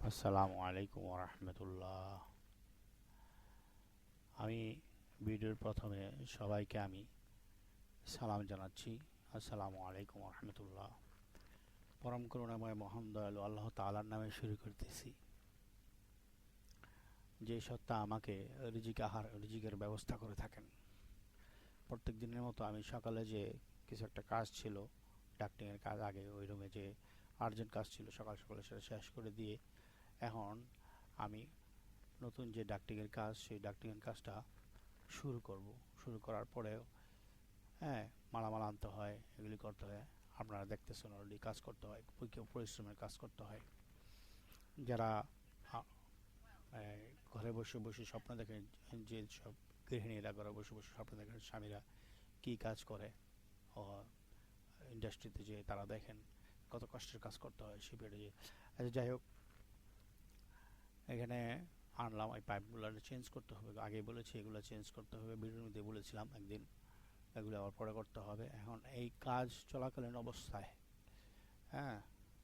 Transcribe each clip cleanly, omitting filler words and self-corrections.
আসসালামু আলাইকুম ওরহমতুল্লাহ। আমি ভিডিওর প্রথমে সবাইকে আমি সালাম জানাচ্ছি। আসসালামু আলাইকুম ওরহমতুল্লাহ। পরম করুণাময় মহান দয়ালু আল্লাহ তাআলার নামে শুরু করতেছি, যে সত্তা আমাকে রিজিকের ব্যবস্থা করে থাকেন। প্রত্যেক দিনের মতো আমি সকালে যে কিছু একটা কাজ ছিল, ডাক্তারের কাজ, আগে ওই রুমে যে আর্জেন্ট কাজ ছিল সকাল সকালে সেটা শেষ করে দিয়ে এখন আমি নতুন যে ডাক্তারের কাজ, সেই ডাক্তারের কাজটা শুরু করব। শুরু করার পরেও হ্যাঁ, মালামাল আনতে হয়, এগুলি করতে হয়। আপনারা দেখতেছেন অলরেডি কাজ করতে হয়, পরিশ্রমের কাজ করতে হয়। যারা আ- ঘরে বসে বসে স্বপ্ন দেখেন, যে সব গৃহিণীরা ঘরে বসে বসে স্বপ্ন দেখেন স্বামীরা কী কাজ করে, ও ইন্ডাস্ট্রিতে যে তারা দেখেন কত কষ্টের কাজ করতে হয় শিপইয়ার্ডে যে। আচ্ছা, যাই হোক, এখানে আনলাম এই পাইপগুলো চেঞ্জ করতে হবে, আগেই বলেছি এগুলো চেঞ্জ করতে হবে, ভিডিওর মধ্যে বলেছিলাম একদিন। এগুলো আবার পরে করতে হবে। এখন এই কাজ চলাকালীন অবস্থায়, হ্যাঁ,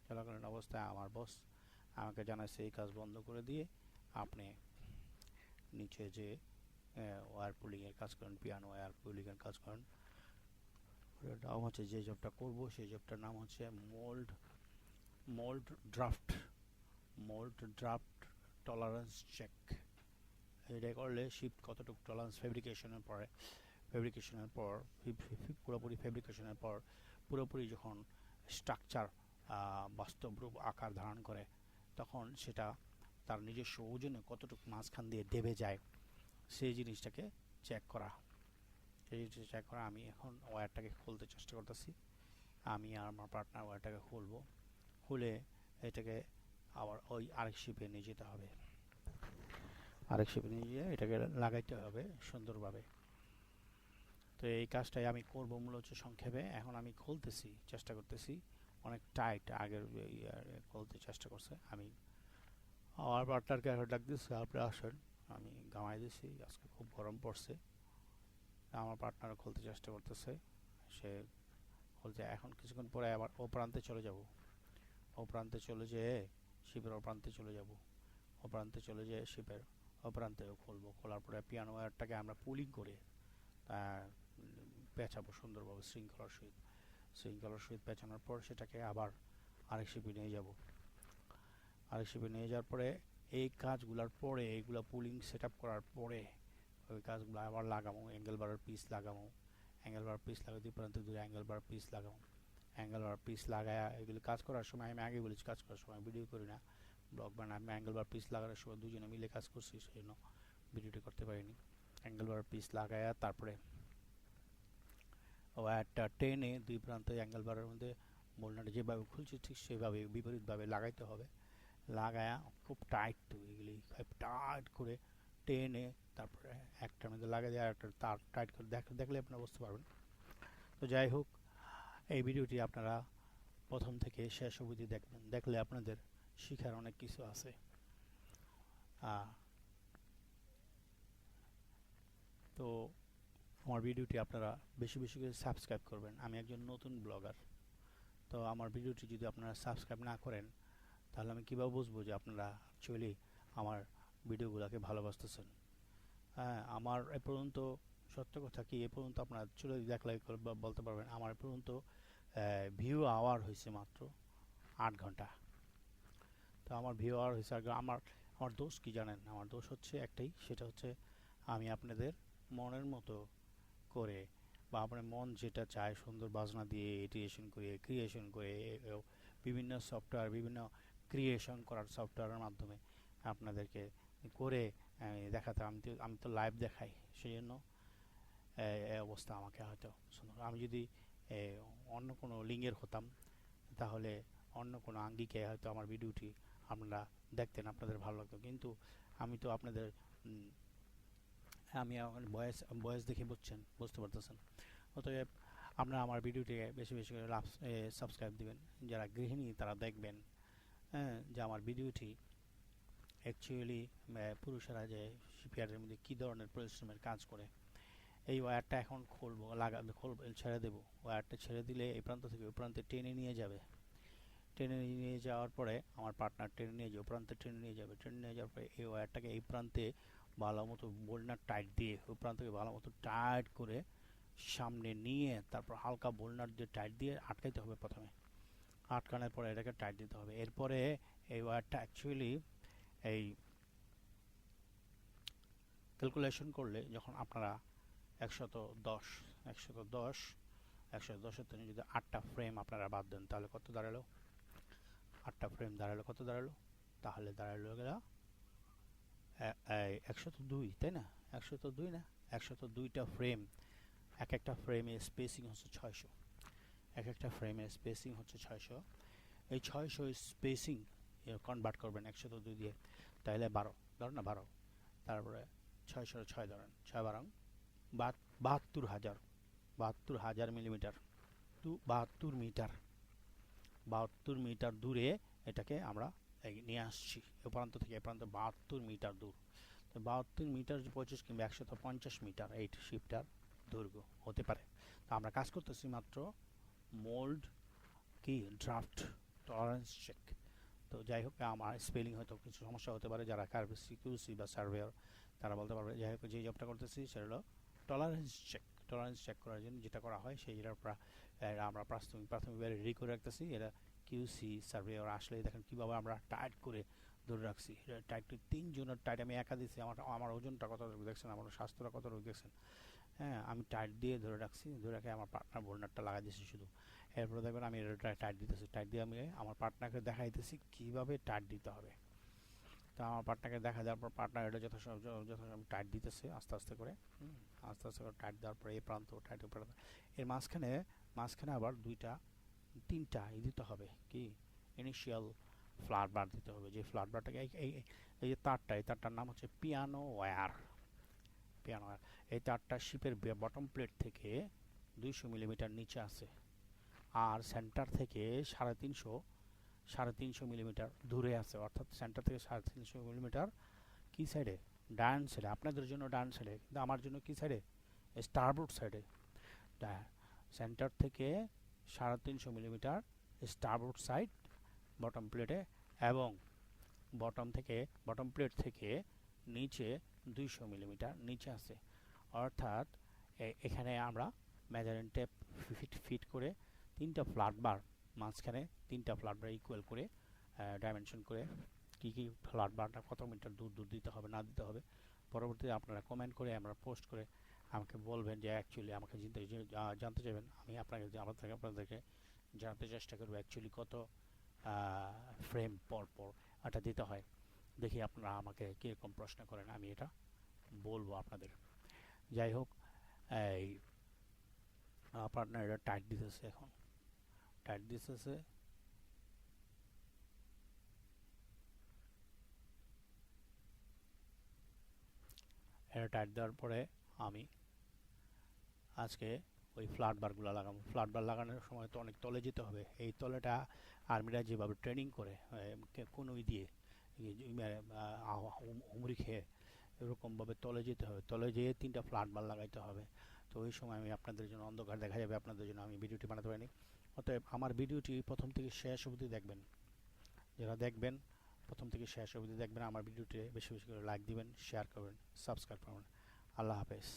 চলাকালীন অবস্থায় আমার বস আমাকে জানাইছে এই কাজ বন্ধ করে দিয়ে আপনি নিচে যে ওয়্যার পুলিংয়ের কাজ করেন, পিয়ানো ওয়্যার পুলিংয়ের কাজ করেন, ওটার নাম হচ্ছে, যে জবটা করব সেই জবটার নাম হচ্ছে mould mould draft mould draft tolerance check. এটা করলে শিফট কতটুকু টলারেন্স ফেব্রিকেশনের পর পুরোপুরি ফেব্রিকেশনের পর পুরোপুরি যখন স্ট্রাকচার বাস্তব রূপ আকার ধারণ করে, তখন সেটা তার নিজস্ব ওজনে কতটুকু মাঝখান দিয়ে দেবে যায়, সেই জিনিসটাকে চেক করা। সেই জিনিসটা চেক করা। আমি এখন ওয়্যারটাকে খুলতে চেষ্টা করতেছি। আমি আর আমার পার্টনার ওয়্যারটাকে খুলবো। খুলে এটাকে আবার ওই আরেক শিপে নিয়ে যেতে হবে, আরেক শিপে নিয়ে গিয়ে এটাকে লাগাইতে হবে সুন্দরভাবে। তো এই কাজটাই আমি করবো মূলত সংক্ষেপে। এখন আমি খুলতেছি, চেষ্টা করতেছি। অনেক টাইট, আগের খুলতে চেষ্টা করছে। আমি আমার পার্টনারকে এখন ডাক দিচ্ছি, আপনি আসেন। আমি গামাই দিছি, আজকে খুব গরম পড়ছে। আমার পার্টনারও খুলতে চেষ্টা করতেছে। সে খুলতে, এখন কিছুক্ষণ পরে আবার ও প্রান্তে চলে যাব। ও প্রান্তে চলে যেয়ে শিপের ও প্রান্তে চলে যাব। ও প্রান্তে চলে যেয়ে শিপের ও প্রান্তেও খুলবো। খোলার পরে পিয়ানো ওয়্যারটাকে আমরা পুলিং করে পেঁচাবো সুন্দরভাবে শৃঙ্খলার সহিত পেঁচানোর পর সেটাকে আবার আরেক শিপে নিয়ে যাব। আরেক শিপে নিয়ে যাওয়ার পরে এই কাজগুলোর পরে, এইগুলো পুলিং সেট আপ করার পরে ওই কাজগুলো আবার লাগাবো, অ্যাঙ্গেল বারের পিস লাগাবো। অ্যাঙ্গেল বার পিস লাগাই, দুই প্রান্তে দুই অ্যাঙ্গেল বার পিস লাগাবো। অ্যাঙ্গেল বার পিস লাগায়া এগুলো কাজ করার সময়, আমি আগে বলেছি কাজ করার সময় ভিডিও করি না, ব্লগ বানাই। আমি অ্যাঙ্গেল বার পিস লাগানোর সময় দুজনে মিলে কাজ করছি, সেই জন্য ভিডিওটি করতে পারিনি। অ্যাঙ্গেল বার পিস লাগায়া তারপরে ওয়্যারটা টেনে দুই প্রান্তে অ্যাঙ্গেল বারের মধ্যে বোল্টনাটা যেভাবে খুলছে ঠিক সেভাবে বিপরীতভাবে লাগাইতে হবে। লাগায়া খুব টাইট, তো এগুলি খুব টাইট করে টেনে তারপরে একটার মধ্যে লাগাই দিয়ে আর একটা তার টাইট করে দেখলে আপনারা বুঝতে পারবেন। তো যাই হোক, এই ভিডিওটি আপনারা প্রথম থেকে শেষ অবধি দেখবেন, দেখলে আপনাদের শিখার অনেক কিছু আছে। তো আমার ভিডিওটি আপনারা বেশি বেশি করে সাবস্ক্রাইব করবেন। আমি একজন নতুন ব্লগার, তো আমার ভিডিওটি যদি আপনারা সাবস্ক্রাইব না করেন তাহলে আমি কীভাবে বুঝবো যে আপনারা অ্যাকচুয়ালি আমার ভিডিওগুলোকে ভালোবাসতেছেন। হ্যাঁ, আমার এ পর্যন্ত, সত্য কথা কি, এ পর্যন্ত আপনারা চলে দেখলে বলতে পারবেন আমার এ পর্যন্ত ভিউ আওয়ার হয়েছে মাত্র 8 ঘন্টা। তো আমার ভিউ আওয়ার হয়েছে, আমার আমার দোষ কি জানেন? আমার দোষ হচ্ছে একটাই, সেটা হচ্ছে আমি আপনাদের মনের মতো করে, বা আপনার মন যেটা চায় সুন্দর বাজনা দিয়ে ক্রিয়েশন করে বিভিন্ন সফটওয়্যার, বিভিন্ন ক্রিয়েশন করার সফটওয়্যারের মাধ্যমে আপনাদেরকে করে দেখাতে। আমি তো লাইভ দেখাই, সেই জন্য এই অবস্থা আমাকে হয়তো সুন্দর। আমি যদি অন্য কোনো লিঙ্গের হতাম তাহলে অন্য কোনো আঙ্গিকে হয়তো আমার ভিডিওটি আপনারা দেখতেন, আপনাদের ভালো লাগতো। কিন্তু আমি তো আপনাদের আমি এখন বয়স দেখে বুঝতে পারতেছেন। অতএব আপনারা আমার ভিডিওটিকে বেশি বেশি করে সাবস্ক্রাইব দিবেন। যারা গৃহিণী তারা দেখবেন, হ্যাঁ, যে আমার ভিডিওটি অ্যাকচুয়ালি পুরুষেরা যে শিপইয়ার্ডের মধ্যে কী ধরনের পরিশ্রমের কাজ করে। এই ওয়্যারটা এখন খুলবো, ছেড়ে দেবো। ওয়্যারটা ছেড়ে দিলে এই প্রান্ত থেকে ওই প্রান্তে টেনে নিয়ে যাবে। টেনে নিয়ে যাওয়ার পরে আমার পার্টনার টেনে নিয়ে যাবে, প্রান্তে টেনে নিয়ে যাবে, টেনে নিয়ে যাওয়ার পরে এই ওয়্যারটাকে এই প্রান্তে ভালো মতো বোল্ডার টাইট দিয়ে ওই প্রান্তকে ভালো মতো টাইট করে সামনে নিয়ে তারপর হালকা বোল্ডার দিয়ে টাইট দিয়ে আটকাইতে হবে প্রথমে। আটকানোর পরে এটাকে টাইট দিতে হবে। এরপরে এই ওয়্যারটা অ্যাকচুয়ালি এই ক্যালকুলেশন করলে যখন আপনারা 110 110 110-এর জন্য যদি 8টা ফ্রেম আপনারা বাদ দেন তাহলে কত দাঁড়ালো? 8টা ফ্রেম দাঁড়ালো কত দাঁড়ালো? তাহলে দাঁড়ালো গেল 102, তাই না? 102 না, 102টা ফ্রেম। এক একটা ফ্রেমের স্পেসিং হচ্ছে 600, এক একটা ফ্রেমের স্পেসিং হচ্ছে 600। এই 600 স্পেসিং কনভার্ট করবেন 102 দিয়ে, তাহলে 12 ধরেন না, 12, তারপরে 600 6 ধরেন, 6 12,000, 72,000 মিলিমিটার, 72 মিটার, 72 মিটার দূরে এটাকে আমরা নিয়ে আসছি। এ প্রান্ত থেকে এ প্রান্ত 72 মিটার দূর। তো 72 মিটার 25 কিংবা 150 মিটার এই শিপটার দৈর্ঘ্য হতে পারে। তো আমরা কাজ করতেছি মাত্র মোল্ড কি ড্রাফট টলারেন্স চেক। তো যাই হোক, আমার স্পেলিং হয়তো কিছু সমস্যা হতে পারে, যারা কিউসি বা সার্ভেয়ার তারা বলতে পারবে। যাই হোক, যে জবটা করতেছি সেটা হলো টলারেন্স চেক। টলারেন্স চেক করার জন্য যেটা করা হয় সেইটার আমরা প্রাথমিকভাবে রেডি করে রাখতেছি। এরা কিউসি সার্ভেয়ার আসলে দেখেন কীভাবে আমরা টাইট করে ধরে রাখছি। টাইট 3 জনের টাইট আমি একা দিচ্ছি। আমার ওজনটা কত দেখছেন, আমার স্বাস্থ্যটা কত দেখছেন। হ্যাঁ, আমি টাইট দিয়ে ধরে রাখছি, ধরে রাখে আমার পার্টনার বোল্ডারটা লাগাই দিয়েছি শুধু। এরপরে দেখবেন আমি এটা টাইট দিতেছি, টাইট দিয়ে আমি আমার পার্টনারকে দেখাইতেছি কীভাবে টাইট দিতে হবে। তো আমার পার্টনারকে দেখা দেওয়ার পর পার্টনার এটা যথাসময় টাইট দিতেছে আস্তে আস্তে করে, আস্তে আস্তে করে টাইট দেওয়ার পরে এই প্রান্ত টাইট প্রান্ত, এর মাঝখানে আবার 2টা 3টা দিতে হবে, কি ইনিশিয়াল ফ্ল্যাট বার দিতে হবে। যে ফ্ল্যাট বারটাকে এই যে তারটা, এই তারটার নাম হচ্ছে পিয়ানো ওয়্যার। এই তারটা শিপের বটম প্লেট থেকে 200 মিলিমিটার নিচে আছে, আর সেন্টার থেকে 350 মিলিমিটার দূরে আছে। অর্থাৎ সেন্টার থেকে 350 মিলিমিটার কি সাইডে? ডান সাইডে। আপনাদের জন্য ডান সাইডে, কিন্তু আমার জন্য কি সাইডে? স্টারবোর্ড সাইডে। সেন্টার থেকে 350 মিলিমিটার স্টারবোর্ড সাইড বটম প্লেটে, এবং বটম প্লেট থেকে নিচে 200 মিলিমিটার নিচে আছে। অর্থাৎ এখানে আমরা মেজারিং টেপ ফিট করে 3টা ফ্ল্যাট বার মাঝখানে 3টা ফ্ল্যাট বার ইকুয়াল করে ডাইমেনশন করে কি ফ্ল্যাট বারটা কত মিটার দূর দিতে হবে না দিতে হবে, পরবর্তীতে আপনারা কমেন্ট করে আমরা পোস্ট করে আমাকে বলবেন যে অ্যাকচুয়ালি আমাকে জানতে চাইবেন। আমি আপনাদেরকে জানতে চেষ্টা করবো অ্যাকচুয়ালি কত ফ্রেম পর এটা দিতে হয়। দেখি আপনারা আমাকে কীরকম প্রশ্ন করেন, আমি এটা বলবো আপনাদের। যাই হোক, এই পার্টনার এটা টাইট দিতেছে, এখন টাইট দিতেছে। এটা টাইট দেওয়ার পরে আমি আজকে ওই ফ্ল্যাট বারগুলো লাগাবো। ফ্ল্যাট বার লাগানোর সময় তো অনেক তলে যেতে হবে। এই তলেটা আর্মিরা যেভাবে ট্রেনিং করে কোনোই দিয়ে হুমড়ি খেয়ে এরকমভাবে তলে যেতে হবে, তলে যেয়ে 3টা ফ্ল্যাট বার লাগাইতে হবে। তো ওই সময় আমি আপনাদের জন্য অন্ধকার দেখা যাবে, আপনাদের জন্য আমি ভিডিওটি বানাতে পারিনি। অতএব আমার ভিডিওটি প্রথম থেকে শেষ অবধি দেখবেন। যারা দেখবেন প্রথম থেকে শেষ অবধি দেখবেন, আমার ভিডিওটি বেশি বেশি করে লাইক দিবেন, শেয়ার করবেন, সাবস্ক্রাইব করবেন। আল্লাহ হাফেজ।